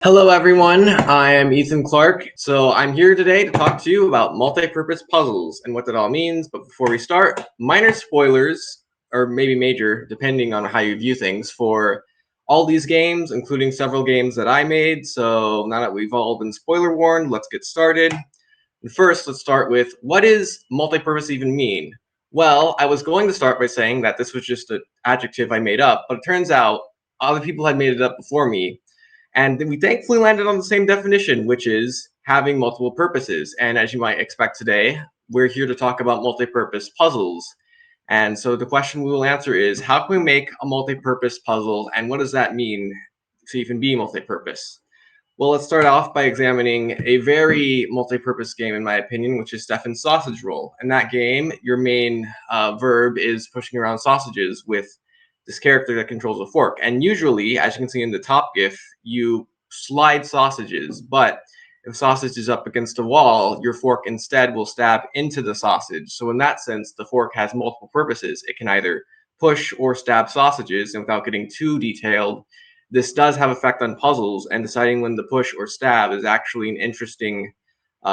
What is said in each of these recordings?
Hello everyone, I am Ethan Clark. So I'm here today to talk to you about multi-purpose puzzles and what that all means. But before we start, minor spoilers, or maybe major, depending on how you view things, for all these games, including several games that I made. So now that we've all been spoiler warned, let's get started. And first, let's start with, what does multi-purpose even mean? Well, I was going to start by saying that this was just an adjective I made up, but it turns out other people had made it up before me. And we thankfully landed on the same definition, which is having multiple purposes. And as you might expect today, we're here to talk about multi-purpose puzzles. And so the question we will answer is, how can we make a multi-purpose puzzle, and what does that mean to even be multi-purpose? Well, let's start off by examining a very multi-purpose game, in my opinion, which is Stefan's Sausage Roll. In that game, your main verb is pushing around sausages with this character that controls a fork. And usually, as you can see in the top GIF, you slide sausages. But if sausage is up against a wall, your fork instead will stab into the sausage. So in that sense, the fork has multiple purposes. It can either push or stab sausages, and without getting too detailed, this does have effect on puzzles, and deciding when to push or stab is actually an interesting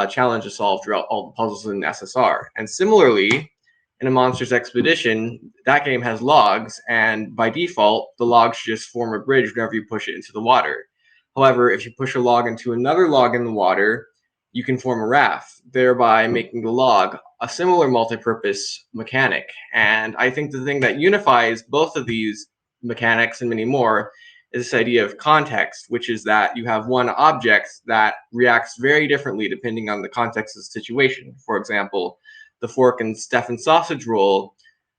challenge to solve throughout all the puzzles in SSR. And similarly, in a Monsters Expedition, that game has logs, and by default, the logs just form a bridge whenever you push it into the water. However, if you push a log into another log in the water, you can form a raft, thereby making the log a similar multi-purpose mechanic. And I think the thing that unifies both of these mechanics and many more is this idea of context, which is that you have one object that reacts very differently depending on the context of the situation. For example, the fork in Stefan's Sausage Roll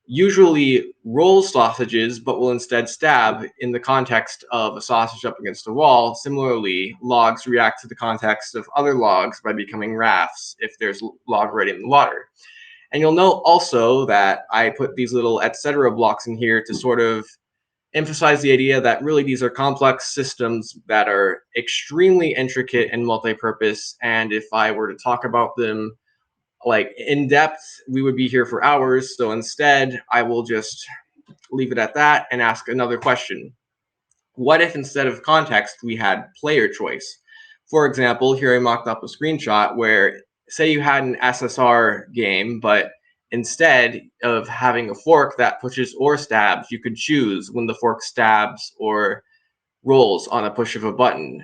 usually rolls sausages, but will instead stab in the context of a sausage up against a wall. Similarly, logs react to the context of other logs by becoming rafts if there's log already in the water. And you'll note also that I put these little etc. blocks in here to sort of emphasize the idea that really these are complex systems that are extremely intricate and multi-purpose. And if I were to talk about them like in depth, we would be here for hours. So instead, I will just leave it at that and ask another question. What if instead of context, we had player choice? For example, here I mocked up a screenshot where, say you had an SSR game, but instead of having a fork that pushes or stabs, you could choose when the fork stabs or rolls on a push of a button.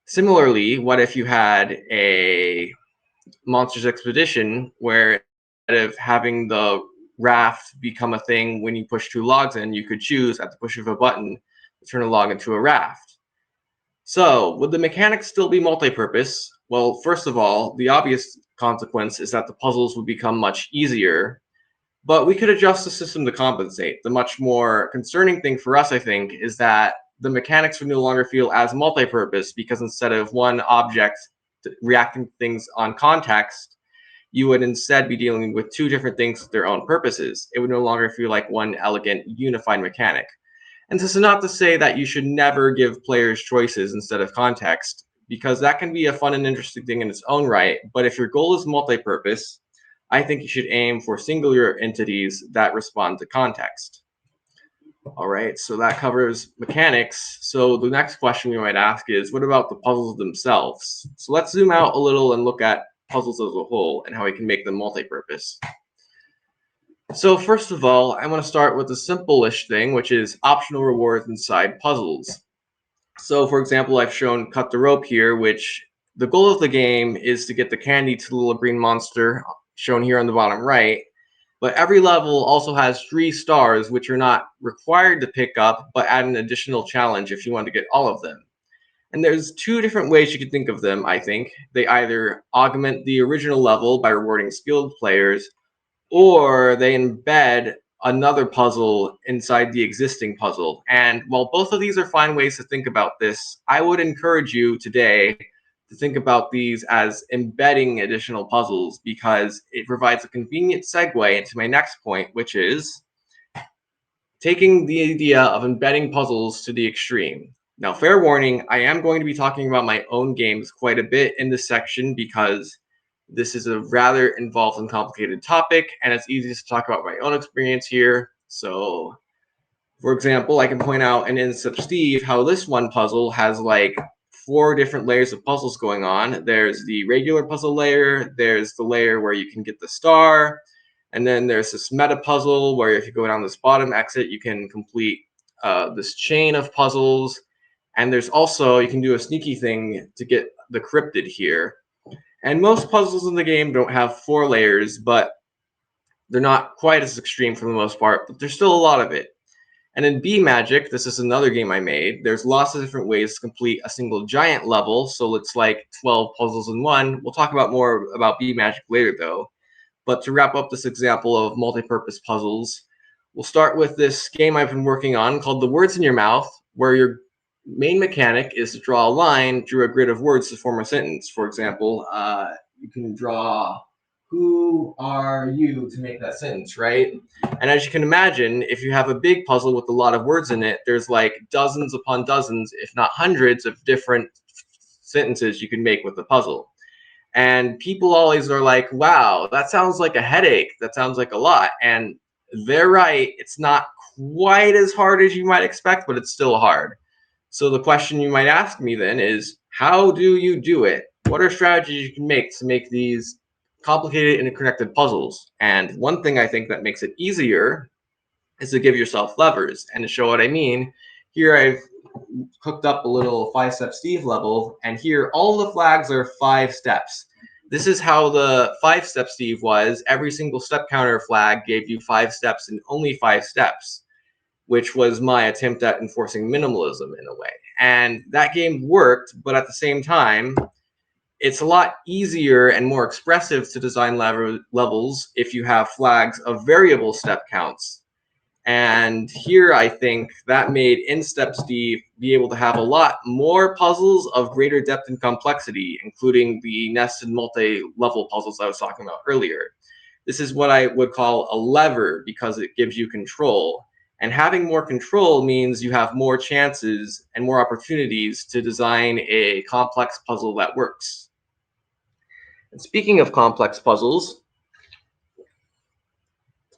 Similarly, what if you had a Monsters Expedition where instead of having the raft become a thing when you push two logs in, you could choose at the push of a button to turn a log into a raft? So, would the mechanics still be multi-purpose? Well, first of all, the obvious consequence is that the puzzles would become much easier, but we could adjust the system to compensate. The much more concerning thing for us, I think, is that the mechanics would no longer feel as multi-purpose, because instead of one object reacting to things on context, you would instead be dealing with two different things with their own purposes. It would no longer feel like one elegant, unified mechanic. And this is not to say that you should never give players choices instead of context, because that can be a fun and interesting thing in its own right. But if your goal is multi-purpose, I think you should aim for singular entities that respond to context. All right, so that covers mechanics. So the next question we might ask is, what about the puzzles themselves? So let's zoom out a little and look at puzzles as a whole and how we can make them multi-purpose. So first of all, I want to start with a simple-ish thing, which is optional rewards inside puzzles. So for example, I've shown Cut the Rope here, which the goal of the game is to get the candy to the little green monster, shown here on the bottom right. But every level also has 3 stars, which are not required to pick up, but add an additional challenge if you want to get all of them. And there's 2 different ways you could think of them, I think. They either augment the original level by rewarding skilled players, or they embed another puzzle inside the existing puzzle. And while both of these are fine ways to think about this, I would encourage you today to think about these as embedding additional puzzles, because it provides a convenient segue into my next point, which is taking the idea of embedding puzzles to the extreme. Now, fair warning, I am going to be talking about my own games quite a bit in this section, because this is a rather involved and complicated topic, and it's easiest to talk about my own experience here. So, for example, I can point out in Instep Steve how this one puzzle has like 4 different layers of puzzles going on. There's the regular puzzle layer, there's the layer where you can get the star, and then there's this meta puzzle where if you go down this bottom exit, you can complete this chain of puzzles. And there's also, you can do a sneaky thing to get the cryptid here. And most puzzles in the game don't have 4 layers, but they're not quite as extreme for the most part, but there's still a lot of it. And in B Magic, this is another game I made, there's lots of different ways to complete a single giant level, so it's like 12 puzzles in one. We'll talk about more about B Magic later though. But to wrap up this example of multi-purpose puzzles, we'll start with this game I've been working on called The Words in Your Mouth, where your main mechanic is to draw a line through a grid of words to form a sentence. For example, you can draw "Who are you" to make that sentence, right? And as you can imagine, if you have a big puzzle with a lot of words in it, there's like dozens upon dozens, if not hundreds, of different sentences you can make with the puzzle. And people always are like, wow, that sounds like a headache. That sounds like a lot. And they're right. It's not quite as hard as you might expect, but it's still hard. So the question you might ask me then is, how do you do it? What are strategies you can make to make these complicated interconnected puzzles? And one thing I think that makes it easier is to give yourself levers. And to show what I mean, here I've hooked up a little 5-step Steve level, and here all the flags are 5 steps. This is how the 5-step Steve was. Every single step counter flag gave you 5 steps and only 5 steps, which was my attempt at enforcing minimalism in a way. And that game worked, but at the same time, it's a lot easier and more expressive to design levels if you have flags of variable step counts. And here I think that made In-Step Steve be able to have a lot more puzzles of greater depth and complexity, including the nested multi-level puzzles I was talking about earlier. This is what I would call a lever because it gives you control. And having more control means you have more chances and more opportunities to design a complex puzzle that works. And speaking of complex puzzles,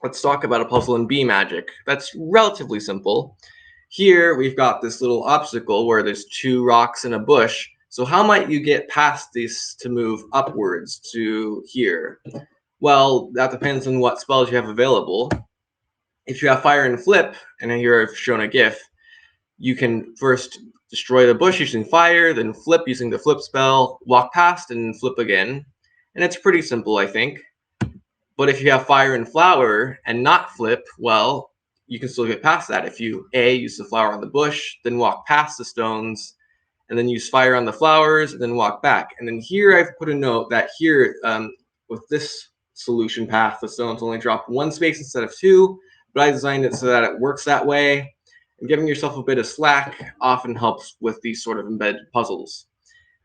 let's talk about a puzzle in B Magic that's relatively simple. Here we've got this little obstacle where there's 2 rocks and a bush. So how might you get past this to move upwards to here? Well, that depends on what spells you have available. If you have Fire and Flip, and here I've shown a GIF, you can first destroy the bush using fire, then flip using the flip spell, walk past, and flip again. And it's pretty simple, I think. But if you have Fire and Flower and not flip, well, you can still get past that. If you use the flower on the bush, then walk past the stones, and then use fire on the flowers, and then walk back. And then here I've put a note that here, with this solution path, the stones only drop 1 space instead of 2, but I designed it so that it works that way. And giving yourself a bit of slack often helps with these sort of embedded puzzles.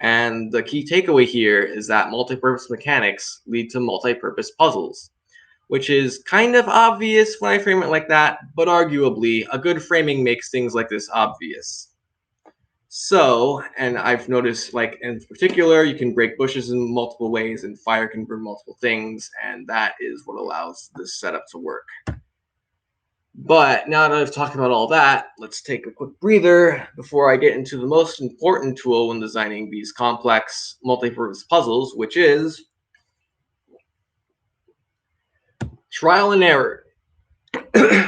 And the key takeaway here is that multi-purpose mechanics lead to multi-purpose puzzles, which is kind of obvious when I frame it like that, but arguably a good framing makes things like this obvious. So, and I've noticed, like in particular, you can break bushes in multiple ways and fire can burn multiple things, and that is what allows this setup to work. But now that I've talked about all that, let's take a quick breather before I get into the most important tool when designing these complex multi-purpose puzzles, which is trial and error,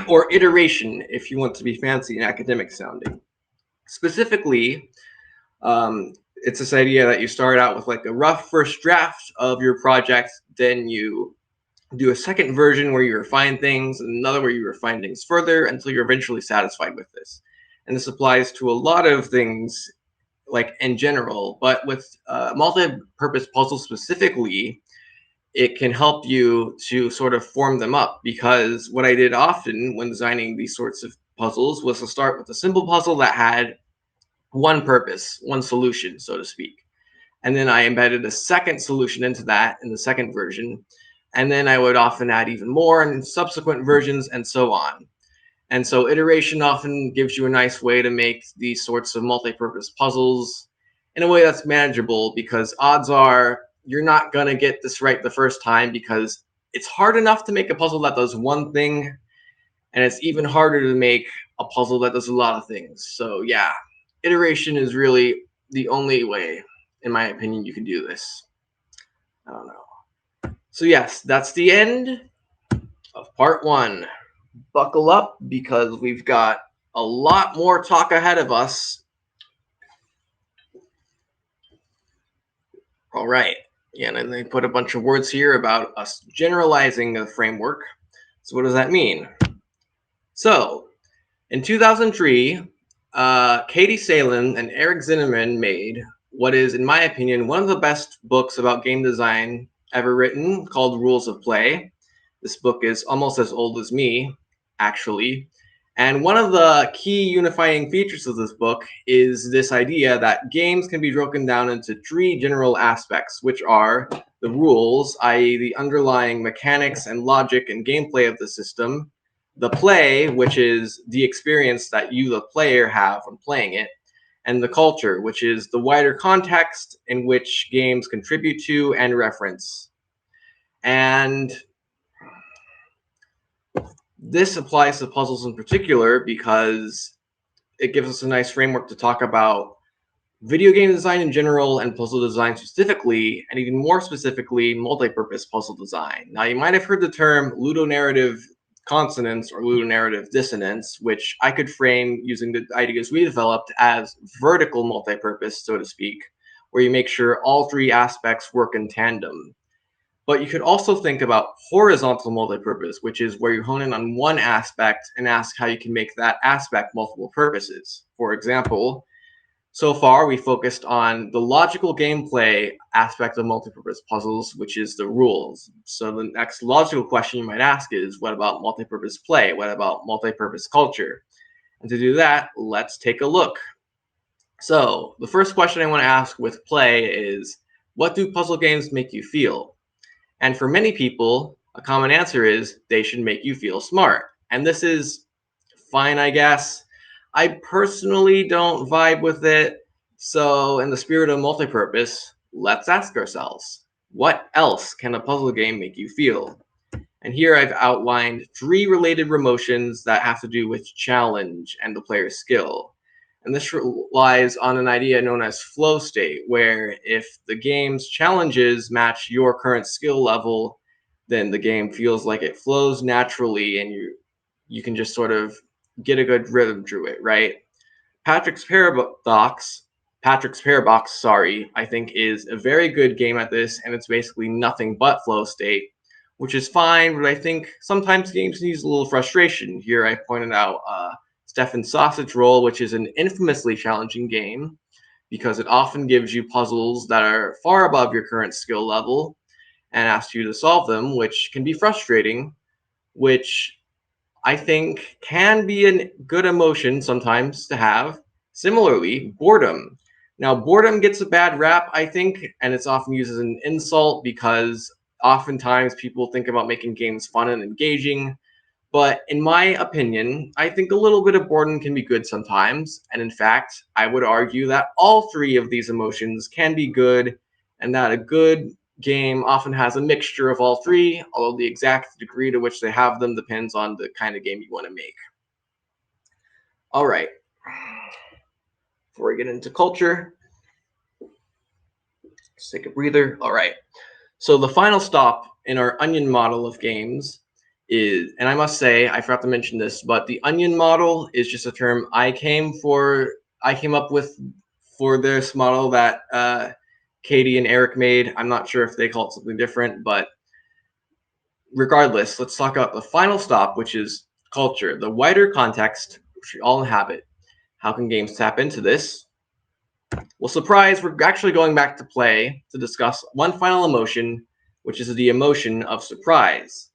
or iteration if you want to be fancy and academic sounding. Specifically, it's this idea that you start out with like a rough first draft of your project, then you do a second version where you refine things, and another where you refine things further until you're eventually satisfied with this. And this applies to a lot of things, like in general, but with multi-purpose puzzles specifically, it can help you to sort of form them up, because what I did often when designing these sorts of puzzles was to start with a simple puzzle that had one purpose, one solution, so to speak. And then I embedded a second solution into that in the second version. And then I would often add even more in subsequent versions and so on. And so iteration often gives you a nice way to make these sorts of multi-purpose puzzles in a way that's manageable, because odds are you're not going to get this right the first time, because it's hard enough to make a puzzle that does one thing, and it's even harder to make a puzzle that does a lot of things. So yeah, iteration is really the only way, in my opinion, you can do this. I don't know. So yes, that's the end of part 1. Buckle up because we've got a lot more talk ahead of us. All right. Yeah, and then they put a bunch of words here about us generalizing the framework. So what does that mean? So in 2003, Katie Salen and Eric Zinnemann made what is, in my opinion, one of the best books about game design ever written, called Rules of Play. This book is almost as old as me, actually. And one of the key unifying features of this book is this idea that games can be broken down into 3 general aspects, which are the rules, i.e., the underlying mechanics and logic and gameplay of the system, the play, which is the experience that you, the player, have when playing it, and the culture, which is the wider context in which games contribute to and reference. And this applies to puzzles in particular because it gives us a nice framework to talk about video game design in general and puzzle design specifically, and even more specifically, multi-purpose puzzle design. Now, you might have heard the term ludonarrative consonance or ludonarrative dissonance, which I could frame using the ideas we developed as vertical multi-purpose, so to speak, where you make sure all 3 aspects work in tandem. But you could also think about horizontal multi-purpose, which is where you hone in on one aspect and ask how you can make that aspect multiple purposes. For example, so far we focused on the logical gameplay aspect of multi-purpose puzzles, which is the rules. So the next logical question you might ask is, what about multi-purpose play? What about multi-purpose culture? And to do that, let's take a look. So the first question I want to ask with play is, what do puzzle games make you feel? And for many people, a common answer is they should make you feel smart. And this is fine, I guess. I personally don't vibe with it. So in the spirit of multipurpose, let's ask ourselves, what else can a puzzle game make you feel? And here I've outlined 3 related emotions that have to do with challenge and the player's skill. And this relies on an idea known as flow state, where if the game's challenges match your current skill level, then the game feels like it flows naturally and you can just sort of get a good rhythm through it, right? Patrick's Parabox, I think is a very good game at this, and it's basically nothing but flow state, which is fine, but I think sometimes games need a little frustration. Here I pointed out Stefan's Sausage Roll, which is an infamously challenging game because it often gives you puzzles that are far above your current skill level and asks you to solve them, which can be frustrating, which I think can be a good emotion sometimes to have. Similarly, boredom. Now, boredom gets a bad rap, I think, and it's often used as an insult because oftentimes people think about making games fun and engaging. But in my opinion, I think a little bit of boredom can be good sometimes. And in fact, I would argue that all 3 of these emotions can be good, and that a good game often has a mixture of all 3, although the exact degree to which they have them depends on the kind of game you want to make. All right. Before we get into culture, let's take a breather. All right. So the final stop in our onion model of games is, and I must say, I forgot to mention this, but the onion model is just a term I came up with for this model that Katie and Eric made. I'm not sure if they call it something different, but regardless, let's talk about the final stop, which is culture, the wider context which we all inhabit. How can games tap into this? Well, surprise, we're actually going back to play to discuss one final emotion, which is the emotion of surprise.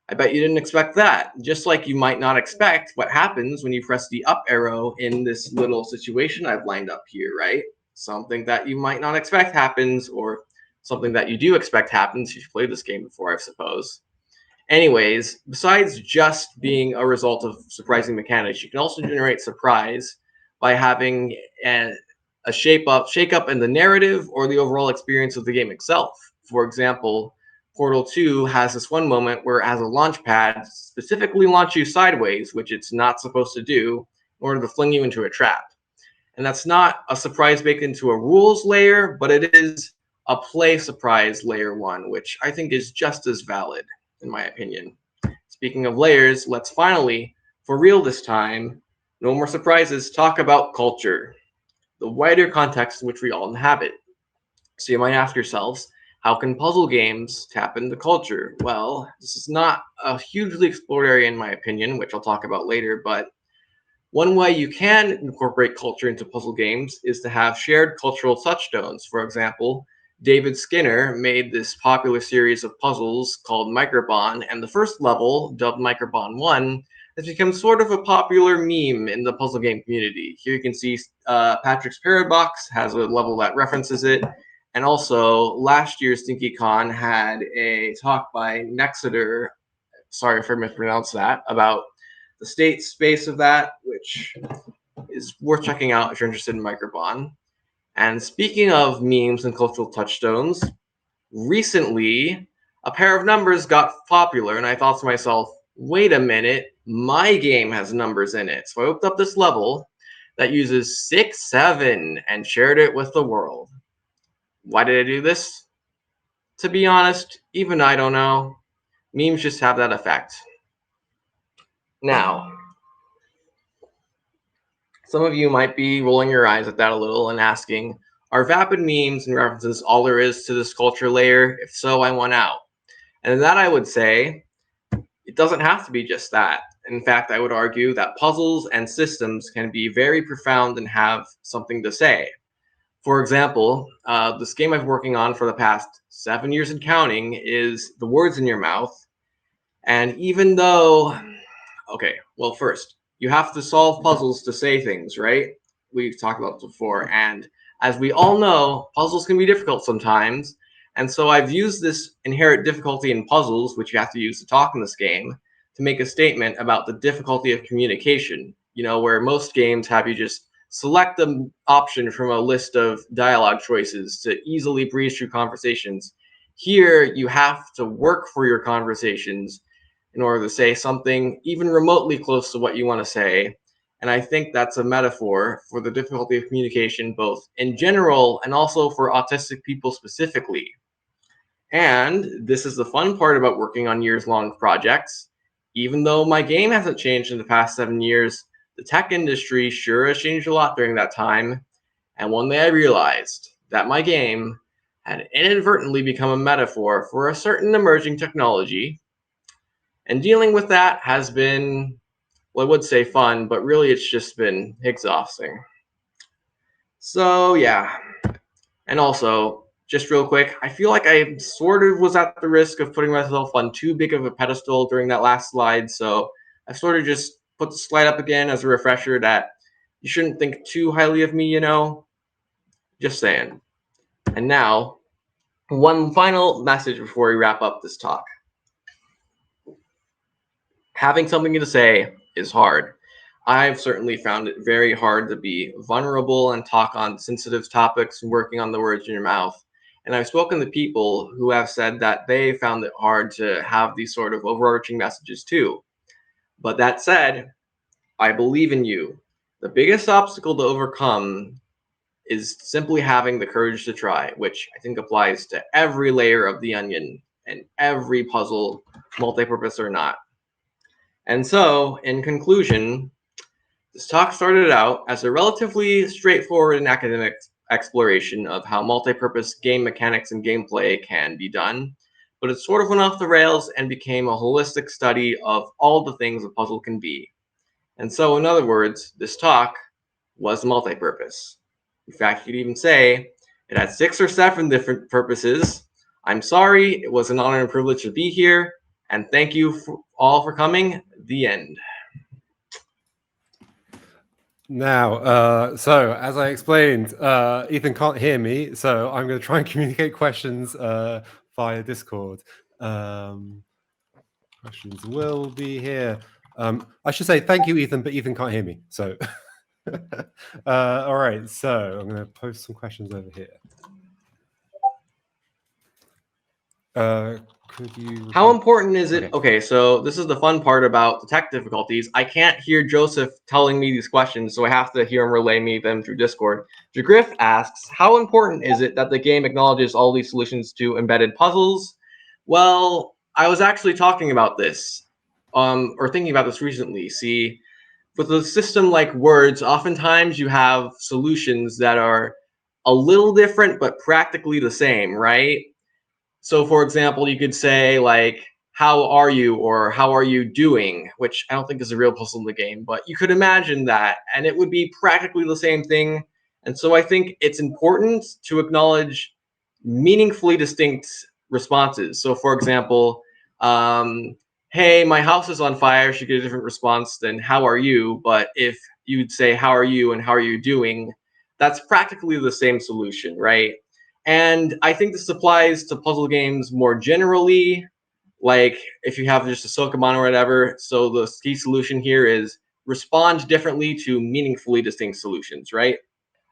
I bet you didn't expect that, just like you might not expect what happens when you press the up arrow in this little situation I've lined up here, right? Something that you might not expect happens, or something that you do expect happens if you've played this game before, I suppose. Anyways, besides just being a result of surprising mechanics, you can also generate surprise by having a shake-up in the narrative or the overall experience of the game itself. For example, Portal 2 has this one moment where it has a launch pad specifically launch you sideways, which it's not supposed to do, in order to fling you into a trap. And that's not a surprise baked into a rules layer, but it is a play surprise layer 1, which I think is just as valid, in my opinion. Speaking of layers, let's finally, for real this time, no more surprises, talk about culture, the wider context in which we all inhabit. So you might ask yourselves, how can puzzle games tap into culture? Well, this is not a hugely explored area in my opinion, which I'll talk about later, but one way you can incorporate culture into puzzle games is to have shared cultural touchstones. For example, David Skinner made this popular series of puzzles called Microbon, and the first level, dubbed Microbon 1, has become sort of a popular meme in the puzzle game community. Here you can see Patrick's Paradox has a level that references it, and also last year's ThinkyCon had a talk by Nexeter, sorry if I mispronounced that, about the state space of that, which is worth checking out if you're interested in Microbon. And speaking of memes and cultural touchstones, recently a pair of numbers got popular, and I thought to myself, wait a minute, my game has numbers in it. So I looked up this level that uses 6, 7 and shared it with the world. Why did I do this? To be honest, even I don't know. Memes just have that effect. Now, some of you might be rolling your eyes at that a little and asking, are vapid memes and references all there is to this culture layer? If so, I want out. And that I would say, it doesn't have to be just that. In fact, I would argue that puzzles and systems can be very profound and have something to say. For example, this game I've been working on for the past 7 years and counting is The Words in Your Mouth. And even though, okay, well, first, you have to solve puzzles to say things, right? We've talked about this before. And as we all know, puzzles can be difficult sometimes. And so I've used this inherent difficulty in puzzles, which you have to use to talk in this game, to make a statement about the difficulty of communication. You know, where most games have you just select an option from a list of dialogue choices to easily breeze through conversations. Here, you have to work for your conversations in order to say something even remotely close to what you want to say. And I think that's a metaphor for the difficulty of communication, both in general and also for autistic people specifically. And this is the fun part about working on years-long projects. Even though my game hasn't changed in the past 7 years, the tech industry sure has changed a lot during that time. And one day I realized that my game had inadvertently become a metaphor for a certain emerging technology. And dealing with that has been, well, I would say fun, but really it's just been exhausting. So yeah. And also, just real quick, I feel like I sort of was at the risk of putting myself on too big of a pedestal during that last slide, so I've sort of just put the slide up again as a refresher that you shouldn't think too highly of me, you know? Just saying. And now, one final message before we wrap up this talk. Having something to say is hard. I've certainly found it very hard to be vulnerable and talk on sensitive topics and working on the words in your mouth. And I've spoken to people who have said that they found it hard to have these sort of overarching messages too. But that said, I believe in you. The biggest obstacle to overcome is simply having the courage to try, which I think applies to every layer of the onion and every puzzle, multi-purpose or not. And so, in conclusion, this talk started out as a relatively straightforward and academic exploration of how multi-purpose game mechanics and gameplay can be done, but it sort of went off the rails and became a holistic study of all the things a puzzle can be. And so, in other words, this talk was multi-purpose. In fact, you could even say it had 6 or 7 different purposes. I'm sorry, it was an honor and privilege to be here, and thank you all for coming. The end. Now, so as I explained, Ethan can't hear me, so I'm going to try and communicate questions via Discord. Questions will be here. I should say thank you, Ethan, but Ethan can't hear me. So, all right. So I'm going to post some questions over here. Could you? How important is it? Okay. Okay, so this is the fun part about the tech difficulties. I can't hear Joseph telling me these questions, so I have to hear him relay me them through Discord. Jagriff asks, how important is it that the game acknowledges all these solutions to embedded puzzles? Well, I was actually talking about this, or thinking about this recently. See, with a system like words, oftentimes you have solutions that are a little different but practically the same, right? So, for example, you could say like, "How are you?" or "How are you doing?" which I don't think is a real puzzle in the game, but you could imagine that, and it would be practically the same thing. And so, I think it's important to acknowledge meaningfully distinct responses. So, for example, "Hey, my house is on fire," should get a different response than "How are you?" But if you'd say "How are you?" and "How are you doing?" that's practically the same solution, right? And I think this applies to puzzle games more generally, like if you have just a Sokomon or whatever. So the key solution here is respond differently to meaningfully distinct solutions, right?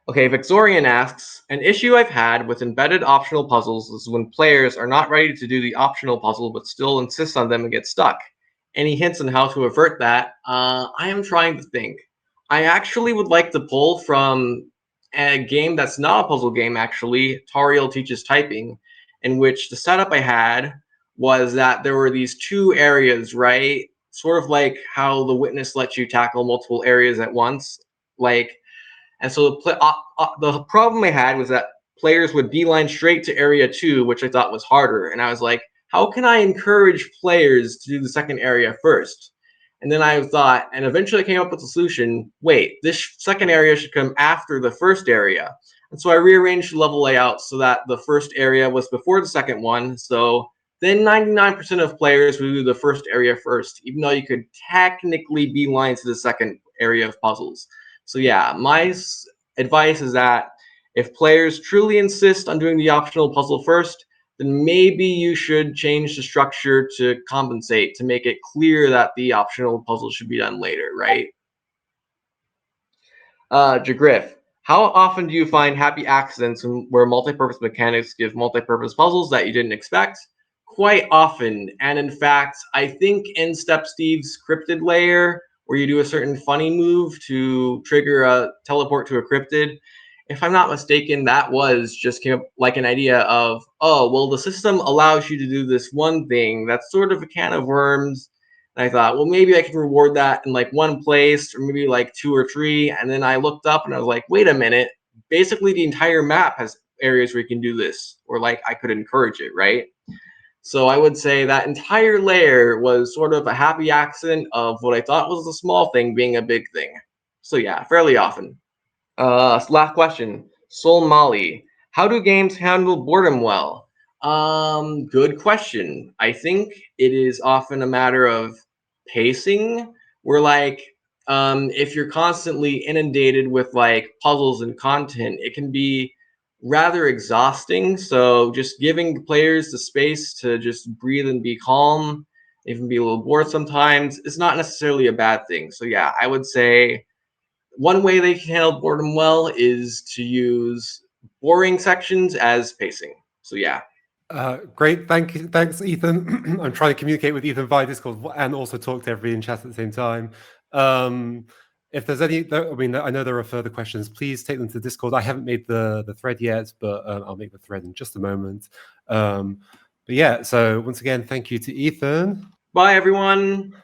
Okay, Vixorian asks, an issue I've had with embedded optional puzzles is when players are not ready to do the optional puzzle but still insist on them and get stuck. Any hints on how to avert that? I am trying to think. I actually would like to pull from a game that's not a puzzle game, actually, Tariel Teaches Typing, in which the setup I had was that there were these two areas, right? Sort of like how the witness lets you tackle multiple areas at once. Like, and so the problem I had was that players would beeline straight to area 2, which I thought was harder. And I was like, how can I encourage players to do the second area first? And then I thought, and eventually I came up with a solution. Wait, this second area should come after the first area. And so I rearranged the level layout so that the first area was before the second one. So then 99% of players would do the first area first, even though you could technically beeline to the second area of puzzles. So yeah, my advice is that if players truly insist on doing the optional puzzle first, then maybe you should change the structure to compensate, to make it clear that the optional puzzle should be done later, right? Jagriff, how often do you find happy accidents where multi-purpose mechanics give multi-purpose puzzles that you didn't expect? Quite often, and in fact, I think in Step Steve's cryptid layer, where you do a certain funny move to trigger a teleport to a cryptid, if I'm not mistaken, that was just came up like an idea of, oh, well, the system allows you to do this one thing that's sort of a can of worms. And I thought, well, maybe I can reward that in like one place, or maybe like 2 or 3. And then I looked up and I was like, wait a minute. Basically, the entire map has areas where you can do this, or like I could encourage it, right? So I would say that entire layer was sort of a happy accident of what I thought was a small thing being a big thing. So yeah, fairly often. Last question. Soul Molly. How do games handle boredom well? Good question. I think it is often a matter of pacing. Where like, if you're constantly inundated with like puzzles and content, it can be rather exhausting. So just giving players the space to just breathe and be calm, even be a little bored sometimes, is not necessarily a bad thing. So yeah, I would say one way they can handle boredom well is to use boring sections as pacing. So yeah. Great, thank you, thanks, Ethan. I'm trying to communicate with Ethan via Discord and also talk to everybody in chat at the same time. If there's any, I mean, I know there are further questions. Please take them to Discord. I haven't made the thread yet, but I'll make the thread in just a moment. But yeah, so once again, thank you to Ethan. Bye, everyone.